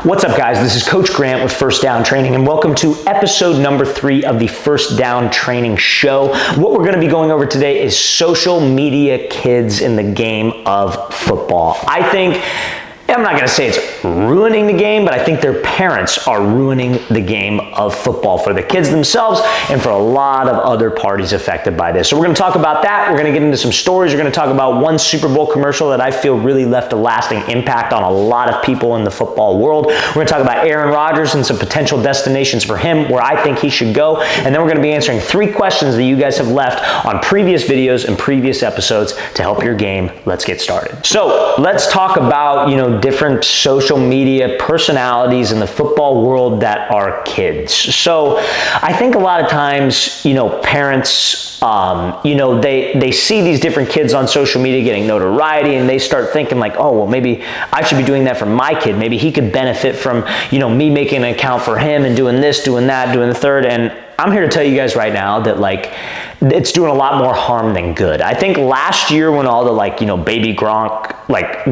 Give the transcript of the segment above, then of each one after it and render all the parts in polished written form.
What's up, guys? This is Coach Grant with First Down Training, and welcome to episode number 3 of the First Down Training Show. What we're going to be going over today is social media kids in the game of football. I'm not going to say it's ruining the game, but I think their parents are ruining the game of football for the kids themselves and for a lot of other parties affected by this. So we're going to talk about that. We're going to get into some stories. We're going to talk about one Super Bowl commercial that I feel really left a lasting impact on a lot of people in the football world. We're going to talk about Aaron Rodgers and some potential destinations for him where I think he should go. And then we're going to be answering 3 questions that you guys have left on previous videos and previous episodes to help your game. Let's get started. So let's talk about, different social media personalities in the football world that are kids. So I think a lot of times, parents, they see these different kids on social media getting notoriety, and they start thinking like, oh, well, maybe I should be doing that for my kid. Maybe he could benefit from, me making an account for him and doing this, doing that, doing the third. And I'm here to tell you guys right now that it's doing a lot more harm than good. I think last year when all the baby Gronk,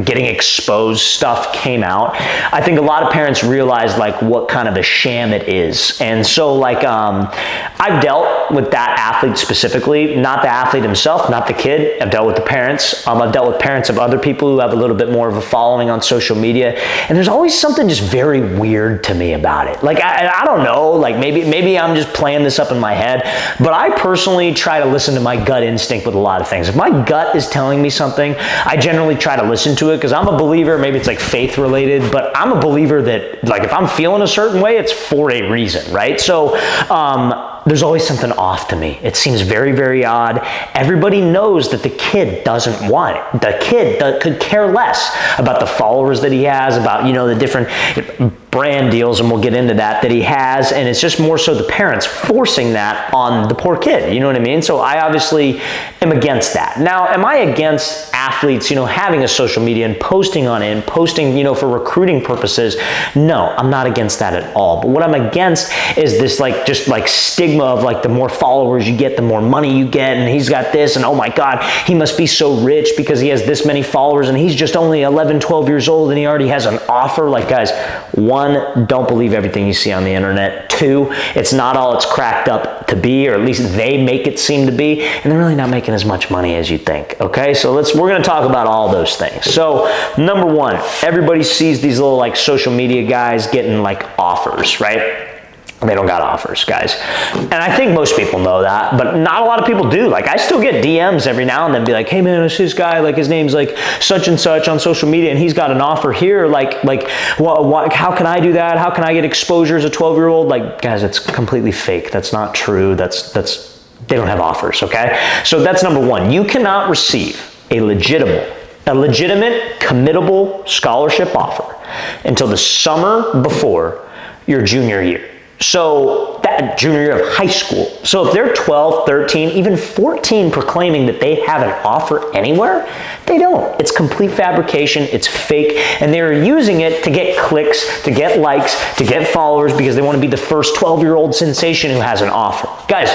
getting exposed stuff came out, I think a lot of parents realized what kind of a sham it is. And so I've dealt with that athlete specifically, not the athlete himself, not the kid. I've dealt with the parents. I've dealt with parents of other people who have a little bit more of a following on social media. And there's always something just very weird to me about it. I don't know, maybe I'm just playing this up in my head, but I personally try to listen to my gut instinct with a lot of things. If my gut is telling me something, I generally try to listen to it because I'm a believer. Maybe it's faith related, but I'm a believer that if I'm feeling a certain way, it's for a reason, right? So there's always something off to me. It seems very, very odd. Everybody knows that the kid doesn't want it. The kid could care less about the followers that he has, about the different brand deals, and we'll get into that he has, and it's just more so the parents forcing that on the poor kid, you know what I mean? So I obviously am against that. Now, am I against athletes, having a social media and posting on it and posting, for recruiting purposes? No, I'm not against that at all. But what I'm against is this stigma of the more followers you get, the more money you get, and he's got this, and oh my God, he must be so rich because he has this many followers, and he's just only 11, 12 years old and he already has an offer. Guys, 1, don't believe everything you see on the internet. 2, it's not all it's cracked up to be, or at least they make it seem to be, and they're really not making as much money as you think, okay? So we're going to talk about all those things. So number 1, everybody sees these little social media guys getting offers, right? They don't got offers, guys. And I think most people know that, but not a lot of people do. I still get DMs every now and then, be like, hey man, it's this guy, his name's such and such on social media, and he's got an offer here. How can I do that? How can I get exposure as a 12-year-old? Guys, it's completely fake. That's not true. They don't have offers, okay? So that's number 1. You cannot receive a legitimate, committable scholarship offer until the summer before your junior year. So that junior year of high school. So if they're 12, 13, even 14 proclaiming that they have an offer anywhere, they don't. It's complete fabrication. It's fake. And they're using it to get clicks, to get likes, to get followers because they want to be the first 12-year-old sensation who has an offer. Guys,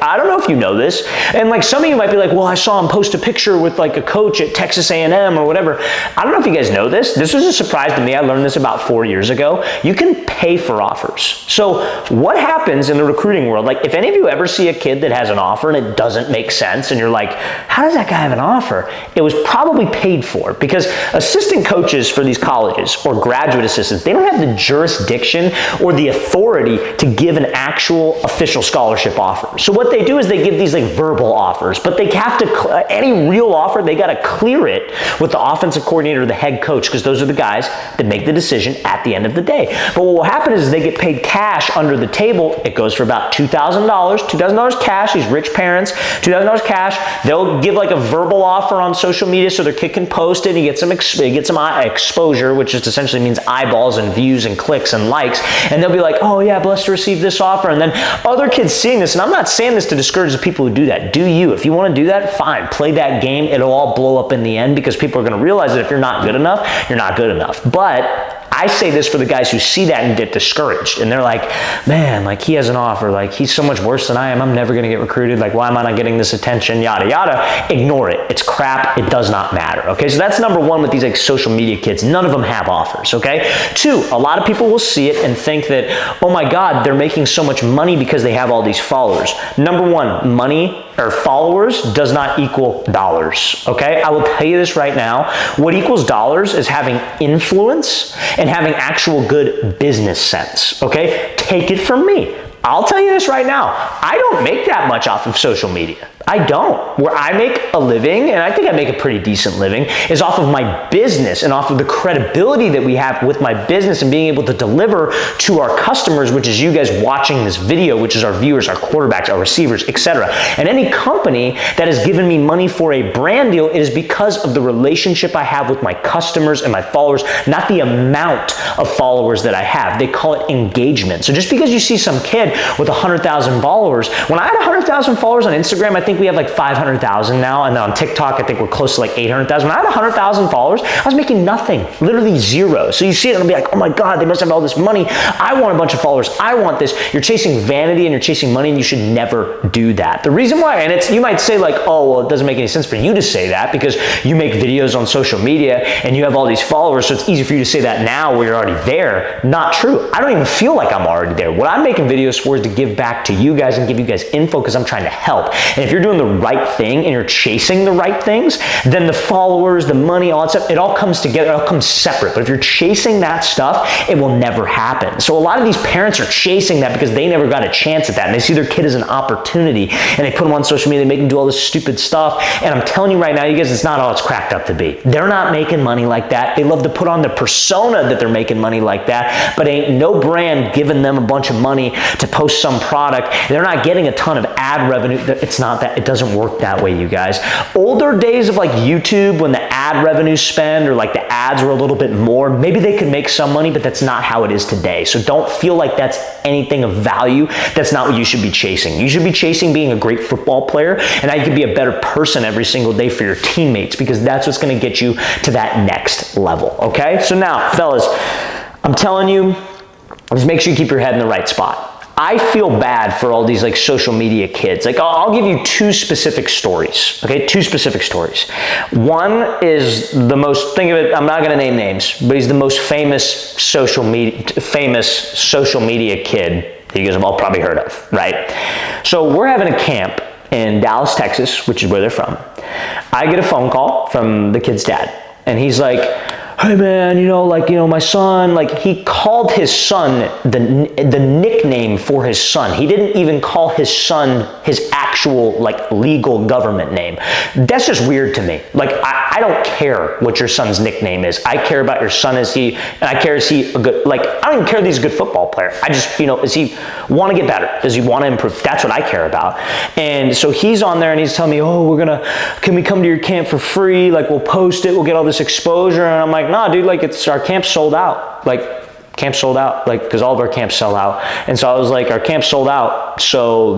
I don't know if you know this. And some of you might be like, well, I saw him post a picture with a coach at Texas A&M or whatever. I don't know if you guys know this. This was a surprise to me. I learned this about 4 years ago. You can pay for offers. So what happens in the recruiting world? If any of you ever see a kid that has an offer and it doesn't make sense, and you're like, how does that guy have an offer? It was probably paid for, because assistant coaches for these colleges or graduate assistants, they don't have the jurisdiction or the authority to give an actual official scholarship offer. So what they do is they give these verbal offers, but they have to, any real offer, they got to clear it with the offensive coordinator or the head coach, because those are the guys that make the decision at the end of the day. But what will happen is they get paid cash under the table. It goes for about $2,000 cash. These rich parents, $2,000 cash. They'll give a verbal offer on social media so their kid can post it and get some exposure, which just essentially means eyeballs and views and clicks and likes. And they'll be like, oh yeah, blessed to receive this offer. And then other kids seeing this, and I'm not saying this to discourage the people who do that. Do you? If you want to do that, fine. Play that game. It'll all blow up in the end because people are going to realize that if you're not good enough, you're not good enough. But I say this for the guys who see that and get discouraged. And they're like, man, like he has an offer. Like he's so much worse than I am. I'm never going to get recruited. Like, why am I not getting this attention? Yada, yada. Ignore it. It's crap. It does not matter. Okay. So that's number one with these like social media kids. None of them have offers. Okay. Two, a lot of people will see it and think that, oh my God, they're making so much money because they have all these followers. Number one, money or followers does not equal dollars, okay? I will tell you this right now. What equals dollars is having influence and having actual good business sense, okay? Take it from me. I'll tell you this right now. I don't make that much off of social media. I don't. Where I make a living, and I think I make a pretty decent living, is off of my business and off of the credibility that we have with my business and being able to deliver to our customers, which is you guys watching this video, which is our viewers, our quarterbacks, our receivers, etc. And any company that has given me money for a brand deal, it is because of the relationship I have with my customers and my followers, not the amount of followers that I have. They call it engagement. So just because you see some kid with 100,000 followers, when I had 100,000 followers on Instagram, I think we have like 500,000 now, and on TikTok, I think we're close to like 800,000. When I had 100,000 followers, I was making nothing, literally zero. So you see it and be like, oh my God, they must have all this money. I want a bunch of followers. I want this. You're chasing vanity and you're chasing money, and you should never do that. The reason why, and it's, you might say like, oh, well, it doesn't make any sense for you to say that because you make videos on social media and you have all these followers, so it's easy for you to say that now where you're already there. Not true. I don't even feel like I'm already there. What I'm making videos for is to give back to you guys and give you guys info because I'm trying to help. And if you're doing the right thing and you're chasing the right things, then the followers, the money, all that stuff, it all comes together, it all comes separate. But if you're chasing that stuff, it will never happen. So a lot of these parents are chasing that because they never got a chance at that. And they see their kid as an opportunity and they put them on social media, they make them do all this stupid stuff. And I'm telling you right now, you guys, it's not all it's cracked up to be. They're not making money like that. They love to put on the persona that they're making money like that, but ain't no brand giving them a bunch of money to post some product. They're not getting a ton of ad revenue. It's not that, it doesn't work that way, you guys. Older days of like YouTube, when the ad revenue spend or like the ads were a little bit more, maybe they could make some money, but that's not how it is today. So don't feel like that's anything of value. That's not what you should be chasing. You should be chasing being a great football player, and how you can be a better person every single day for your teammates, because that's what's going to get you to that next level. Okay? So now, fellas, I'm telling you, just make sure you keep your head in the right spot. I feel bad for all these like social media kids. Like I'll give you two specific stories, okay? Two specific stories. One is the most, think of it, I'm not gonna name names, but he's the most famous social media kid that you guys have all probably heard of, right? So we're having a camp in Dallas, Texas, which is where they're from. I get a phone call from the kid's dad, and he's like, hey man, my son, like he called his son the nickname for his son. He didn't even call his son his actual like legal government name. That's just weird to me. Like I don't care what your son's nickname is. I care about your son. Is he a good, like I don't even care that he's a good football player. I just, does he want to get better? Does he want to improve? That's what I care about. And so he's on there and he's telling me, oh, can we come to your camp for free? Like we'll post it, we'll get all this exposure. And I'm like, nah, dude, like it's our camp's sold out. Like camp's sold out, like because all of our camps sell out. And so I was like, our camp's sold out, so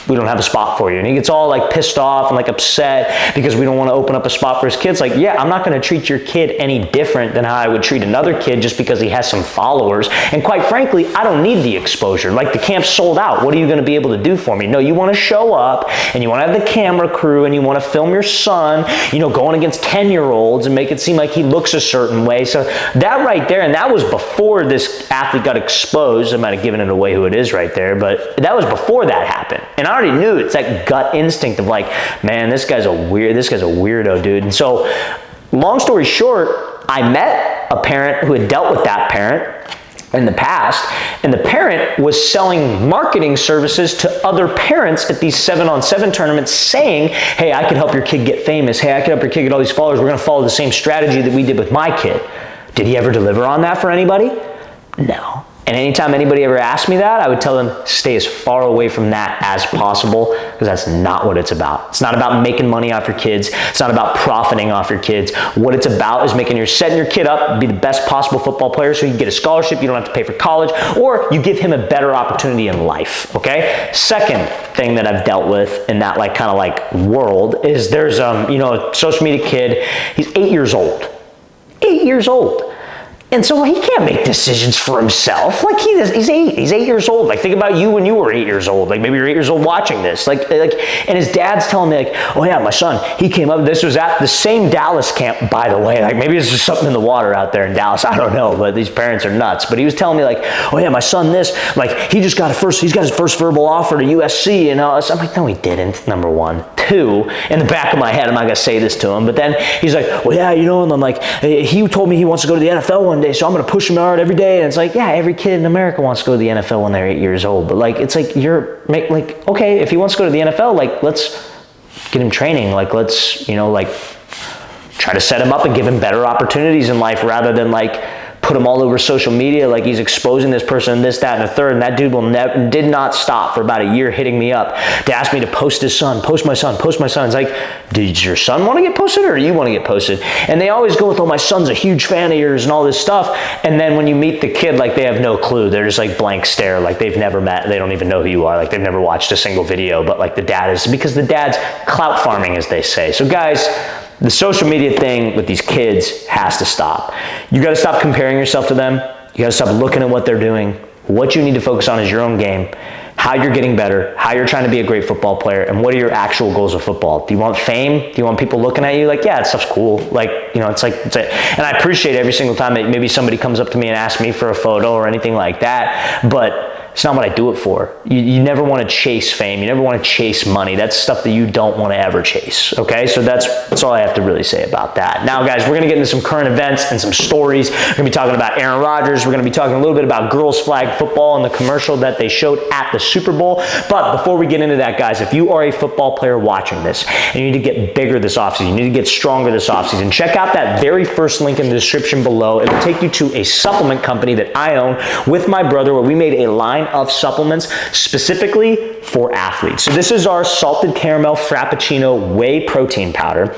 we don't have a spot for you. And he gets all like pissed off and like upset because we don't want to open up a spot for his kids. Like, yeah, I'm not going to treat your kid any different than how I would treat another kid just because he has some followers. And quite frankly, I don't need the exposure. Like the camp's sold out. What are you going to be able to do for me? No, you want to show up and you want to have the camera crew and you want to film your son, going against 10-year-olds and make it seem like he looks a certain way. So that right there, and that was before this athlete got exposed. I might have given it away who it is right there, but that was before that happened. And I already knew it's that gut instinct of like, man, this guy's a weirdo, dude. And so, long story short, I met a parent who had dealt with that parent in the past, and the parent was selling marketing services to other parents at these 7-on-7 tournaments saying, hey, I can help your kid get famous. Hey, I can help your kid get all these followers. We're going to follow the same strategy that we did with my kid. Did he ever deliver on that for anybody? No. And anytime anybody ever asked me that, I would tell them, stay as far away from that as possible, because that's not what it's about. It's not about making money off your kids. It's not about profiting off your kids. What it's about is setting your kid up to be the best possible football player so you can get a scholarship, you don't have to pay for college, or you give him a better opportunity in life, okay? Second thing that I've dealt with in that kind of world is there's a social media kid, he's 8 years old. 8 years old. And so he can't make decisions for himself. Like he's 8 years old. Like think about you when you were 8 years old. Like maybe you're 8 years old watching this. And his dad's telling me like, oh yeah, my son, he came up, this was at the same Dallas camp, by the way. Like maybe there's just something in the water out there in Dallas. I don't know, but these parents are nuts. But he was telling me like, oh yeah, my son this, like he's got his first verbal offer to USC and all this. I'm like, no, he didn't, number one. Two, in the back of my head, I'm not gonna say this to him, but then he's like, well yeah, and I'm like, he told me he wants to go to the NFL one day, so I'm going to push him hard every day. And it's like, yeah, every kid in America wants to go to the NFL when they're 8 years old. But like, it's like, okay, if he wants to go to the NFL, like, let's get him training. Like, let's, try to set him up and give him better opportunities in life rather than like, put him all over social media, like he's exposing this person, this, that, and the third, and that dude did not stop for about a year hitting me up to ask me to post his son, post my son. It's like, does your son want to get posted or do you want to get posted? And they always go with, oh, my son's a huge fan of yours and all this stuff. And then when you meet the kid, like they have no clue. They're just like blank stare, like they've never met, they don't even know who you are, like they've never watched a single video, but like the dad is, because the dad's clout farming, as they say. So guys, the social media thing with these kids has to stop. You got to stop comparing yourself to them. You got to stop looking at what they're doing. What you need to focus on is your own game, how you're getting better, how you're trying to be a great football player, and what are your actual goals of football. Do you want fame? Do you want people looking at you like, yeah, that stuff's cool? Like, it's like, and I appreciate every single time that maybe somebody comes up to me and asks me for a photo or anything like that, but it's not what I do it for. You never want to chase fame. You never want to chase money. That's stuff that you don't want to ever chase, okay? So that's all I have to really say about that. Now, guys, we're going to get into some current events and some stories. We're going to be talking about Aaron Rodgers. We're going to be talking a little bit about girls flag football and the commercial that they showed at the Super Bowl. But before we get into that, guys, if you are a football player watching this and you need to get bigger this offseason, you need to get stronger this offseason, check out that very first link in the description below. It'll take you to a supplement company that I own with my brother where we made a line of supplements specifically for athletes. So this is our salted caramel frappuccino whey protein powder.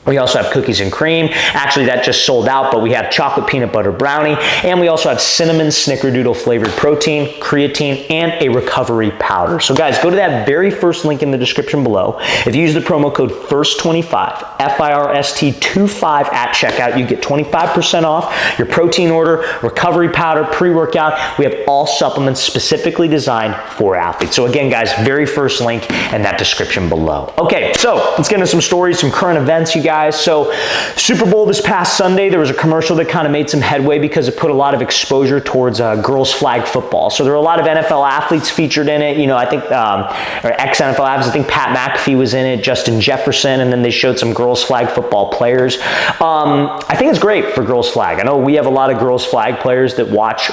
We also have cookies and cream. Actually, that just sold out, but we have chocolate peanut butter brownie, and we also have cinnamon snickerdoodle flavored protein, creatine, and a recovery powder. So guys, go to that very first link in the description below. If you use the promo code FIRST25, FIRST25 at checkout, you get 25% off your protein order, recovery powder, pre-workout. We have all supplements specifically designed for athletes. So again, guys, very first link in that description below. Okay, so let's get into some stories, some current events, you guys. So Super Bowl this past Sunday, there was a commercial that kind of made some headway because it put a lot of exposure towards girls flag football. So there were a lot of NFL athletes featured in it. I think, or ex-NFL athletes. I think Pat McAfee was in it, Justin Jefferson, and then they showed some girls flag football players. I think it's great for girls flag. I know we have a lot of girls flag players that watch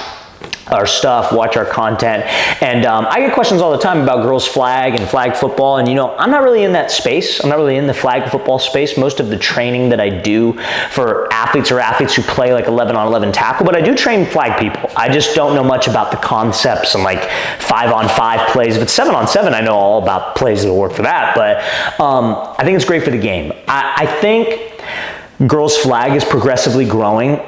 our stuff, watch our content, and I get questions all the time about girls flag and flag football, and I'm not really in that space. I'm not really in the flag football space. Most of the training that I do for athletes or athletes who play like 11-on-11 tackle, but I do train flag people. I just don't know much about the concepts and like 5-on-5 plays. If it's 7-on-7, I know all about plays that'll work for that, but I think it's great for the game. I think girls flag is progressively growing.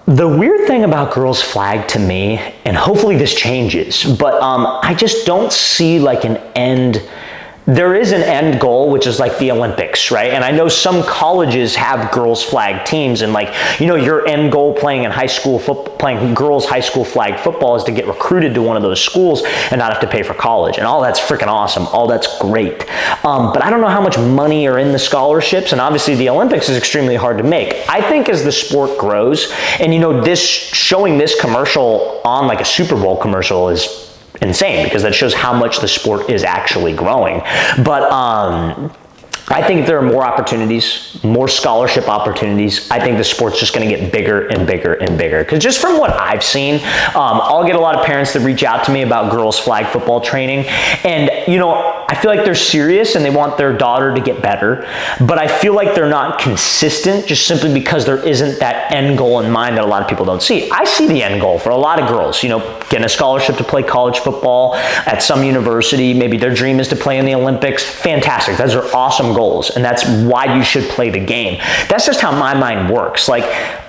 The weird thing about girls flag to me, and hopefully this changes, but I just don't see like an end. There is an end goal, which is like the Olympics, right? And I know some colleges have girls flag teams, and like, your end goal playing in high school playing girls high school flag football is to get recruited to one of those schools and not have to pay for college. And all that's freaking awesome. All that's great. But I don't know how much money are in the scholarships, and obviously the Olympics is extremely hard to make. I think as the sport grows, and showing this commercial on like a Super Bowl commercial is insane because that shows how much the sport is actually growing. But I think if there are more opportunities, more scholarship opportunities, I think the sport's just going to get bigger and bigger and bigger. Because just from what I've seen, I'll get a lot of parents that reach out to me about girls flag football training. And, I feel like they're serious and they want their daughter to get better. But I feel like they're not consistent just simply because there isn't that end goal in mind that a lot of people don't see. I see the end goal for a lot of girls, getting a scholarship to play college football at some university. Maybe their dream is to play in the Olympics. Fantastic. Those are awesome goals, and that's why you should play the game. That's just how my mind works. Like,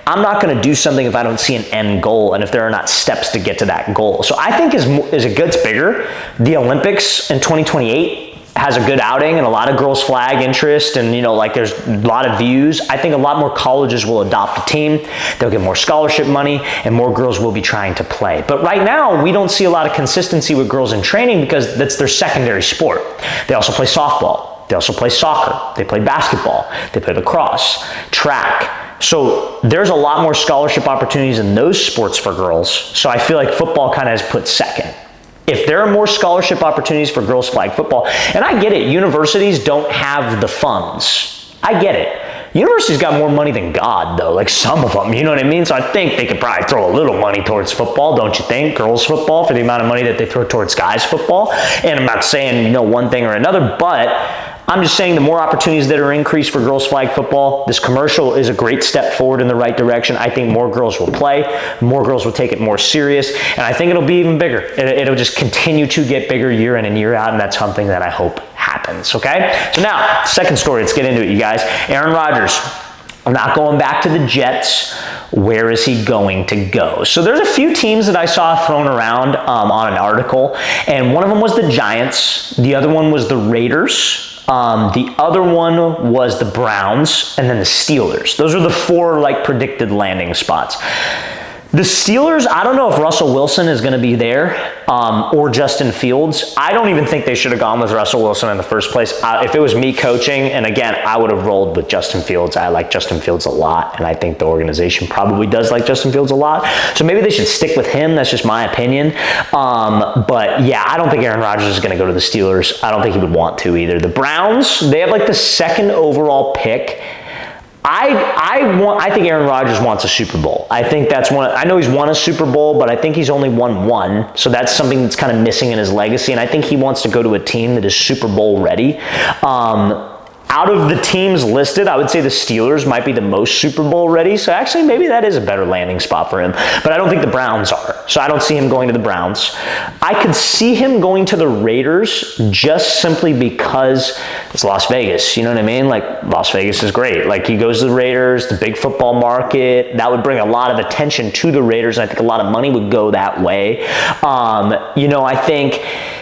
I'm not going to do something if I don't see an end goal and if there are not steps to get to that goal. So I think as it gets bigger, the Olympics in 2028, has a good outing and a lot of girls flag interest and, you know, like there's a lot of views, I think a lot more colleges will adopt a team. They'll get more scholarship money and more girls will be trying to play. But right now, we don't see a lot of consistency with girls in training because that's their secondary sport. They also play softball. They also play soccer. They play basketball. They play lacrosse, track. So there's a lot more scholarship opportunities in those sports for girls. So I feel like football kind of is put second. If there are more scholarship opportunities for girls flag football, and I get it, universities don't have the funds. I get it. Universities got more money than God, though, like some of them, you know what I mean? So I think they could probably throw a little money towards football, don't you think? Girls football, for the amount of money that they throw towards guys football. And I'm not saying, you know, one thing or another, but I'm just saying the more opportunities that are increased for girls flag football, this commercial is a great step forward in the right direction. I think more girls will play, more girls will take it more serious, and I think it'll be even bigger. It'll just continue to get bigger year in and year out, and that's something that I hope happens, okay? So now, second story, let's get into it, you guys. Aaron Rodgers. I'm not going back to the Jets. Where is he going to go? So there's a few teams that I saw thrown around on an article, and one of them was the Giants. The other one was the Raiders. The other one was the Browns, and then the Steelers. Those are the four like predicted landing spots. The Steelers, I don't know if Russell Wilson is going to be there or Justin Fields. I don't even think they should have gone with Russell Wilson in the first place. If it was me coaching, and again, I would have rolled with Justin Fields. I like Justin Fields a lot, and I think the organization probably does like Justin Fields a lot. So maybe they should stick with him. That's just my opinion. But yeah, I don't think Aaron Rodgers is going to go to the Steelers. I don't think he would want to either. The Browns, they have like the second overall pick. I think Aaron Rodgers wants a Super Bowl. I think that's one. I know he's won a Super Bowl, but I think he's only won one. So that's something that's kind of missing in his legacy. And I think he wants to go to a team that is Super Bowl ready. Out of the teams listed, I would say the Steelers might be the most Super Bowl ready. So actually, maybe that is a better landing spot for him. But I don't think the Browns are. So I don't see him going to the Browns. I could see him going to the Raiders just simply because it's Las Vegas. You know what I mean? Like, Las Vegas is great. Like, he goes to the Raiders, the big football market. That would bring a lot of attention to the Raiders. And I think a lot of money would go that way. You know, I think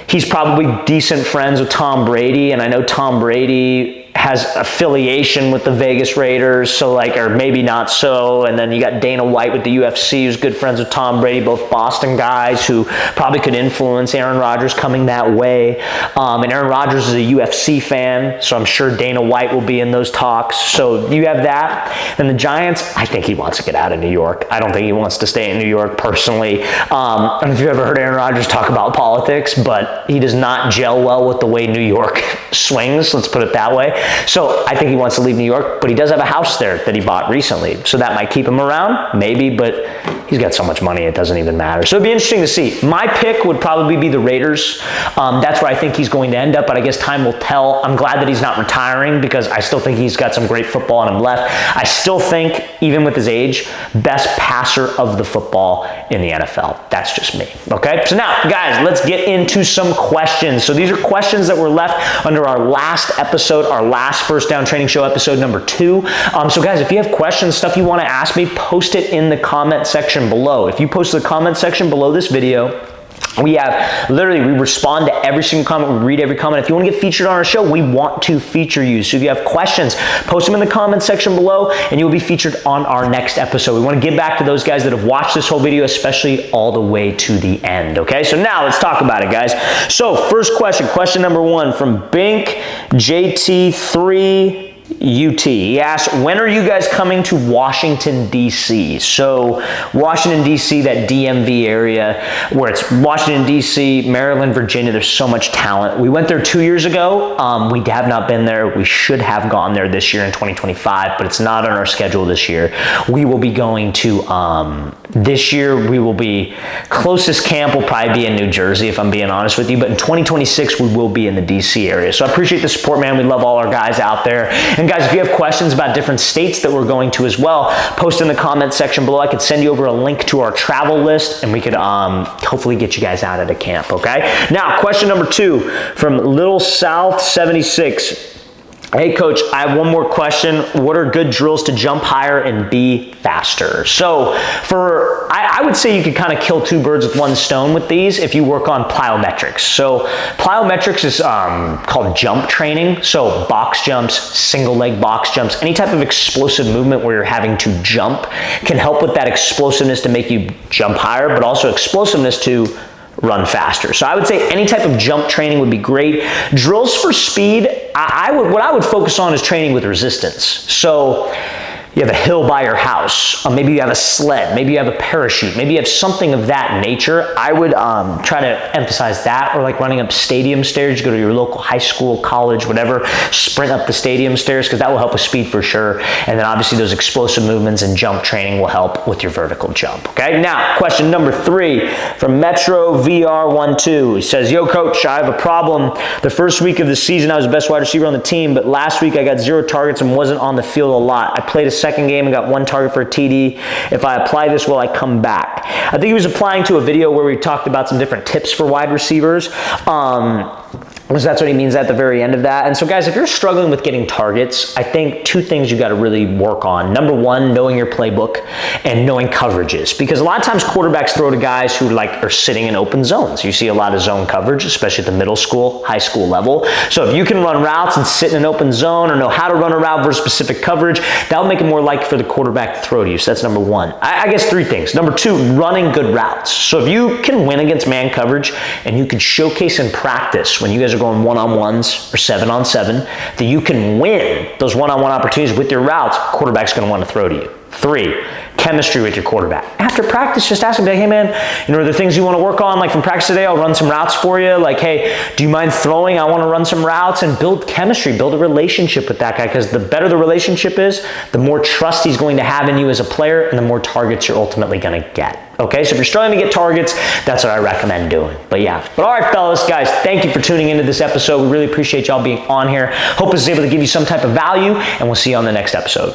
he's probably decent friends with Tom Brady. And I know Tom Brady has affiliation with the Vegas Raiders, so like, or maybe not so. And then you got Dana White with the UFC, who's good friends with Tom Brady, both Boston guys who probably could influence Aaron Rodgers coming that way. And Aaron Rodgers is a UFC fan, so I'm sure Dana White will be in those talks. So you have that. And the Giants, I think he wants to get out of New York. I don't think he wants to stay in New York personally. I don't know if you've ever heard Aaron Rodgers talk about politics, but he does not gel well with the way New York swings, let's put it that way. So I think he wants to leave New York, but he does have a house there that he bought recently. So that might keep him around, maybe, but he's got so much money it doesn't even matter. So it'd be interesting to see. My pick would probably be the Raiders. That's where I think he's going to end up, but I guess time will tell. I'm glad that he's not retiring because I still think he's got some great football in him left. I still think, even with his age, best passer of the football in the NFL. That's just me, okay? So now, guys, let's get into some questions. So these are questions that were left under our last episode, our last First Down Training Show, episode number 2. So guys, if you have questions, stuff you want to ask me, post it in the comment section below. If you post to the comment section below this video, we respond to every single comment. We read every comment. If you want to get featured on our show, we want to feature you. So if you have questions, post them in the comment section below and you'll be featured on our next episode. We want to give back to those guys that have watched this whole video, especially all the way to the end. Okay, so now let's talk about it, guys. So first question number 1 from Bink JT3 UT. He asked, when are you guys coming to Washington, D.C.? So Washington, D.C., that DMV area, where it's Washington, D.C., Maryland, Virginia, there's so much talent. We went there 2 years ago. We have not been there. We should have gone there this year in 2025, but it's not on our schedule this year. We will be going to, this year we will be, closest camp will probably be in New Jersey, if I'm being honest with you, but in 2026 we will be in the D.C. area. So I appreciate the support, man. We love all our guys out there. And guys, if you have questions about different states that we're going to as well, post in the comment section below. I could send you over a link to our travel list and we could hopefully get you guys out at a camp, okay? Now, question number 2 from Little South 76. Hey coach, I have one more question. What are good drills to jump higher and be faster? So I would say you could kind of kill two birds with one stone with these if you work on plyometrics. So plyometrics is called jump training. So box jumps, single leg box jumps, any type of explosive movement where you're having to jump can help with that explosiveness to make you jump higher, but also explosiveness to run faster. So I would say any type of jump training would be great. Drills for speed, what I would focus on is training with resistance. So you have a hill by your house, maybe you have a sled, maybe you have a parachute, maybe you have something of that nature. I would try to emphasize that, or like running up stadium stairs. You go to your local high school, college, whatever, sprint up the stadium stairs, because that will help with speed for sure. And then obviously those explosive movements and jump training will help with your vertical jump. Okay, now question number 3 from Metro VR12. He says, yo coach, I have a problem. The first week of the season I was the best wide receiver on the team, but last week I got 0 targets and wasn't on the field a lot. I played a second game and got 1 target for a TD. If I apply this, will I come back? I think he was applying to a video where we talked about some different tips for wide receivers. So that's what he means at the very end of that. And so guys, if you're struggling with getting targets, I think 2 things you got to really work on. Number 1, knowing your playbook and knowing coverages, because a lot of times quarterbacks throw to guys who are sitting in open zones. You see a lot of zone coverage, especially at the middle school, high school level. So if you can run routes and sit in an open zone or know how to run a route versus specific coverage, that'll make it more likely for the quarterback to throw to you. So that's number 1. I guess 3 things. Number 2, running good routes. So if you can win against man coverage and you can showcase in practice when you guys are going one-on-ones or 7-on-7, that you can win those one-on-one opportunities with your routes, quarterback's going to want to throw to you. 3, chemistry with your quarterback. After practice, just ask him, hey man, are there things you want to work on? Like from practice today, I'll run some routes for you. Like, hey, do you mind throwing? I want to run some routes, and build chemistry, build a relationship with that guy, because the better the relationship is, the more trust he's going to have in you as a player, and the more targets you're ultimately going to get. Okay, so if you're struggling to get targets, that's what I recommend doing. But all right, fellas, guys, thank you for tuning into this episode. We really appreciate y'all being on here. Hope this is able to give you some type of value, and we'll see you on the next episode.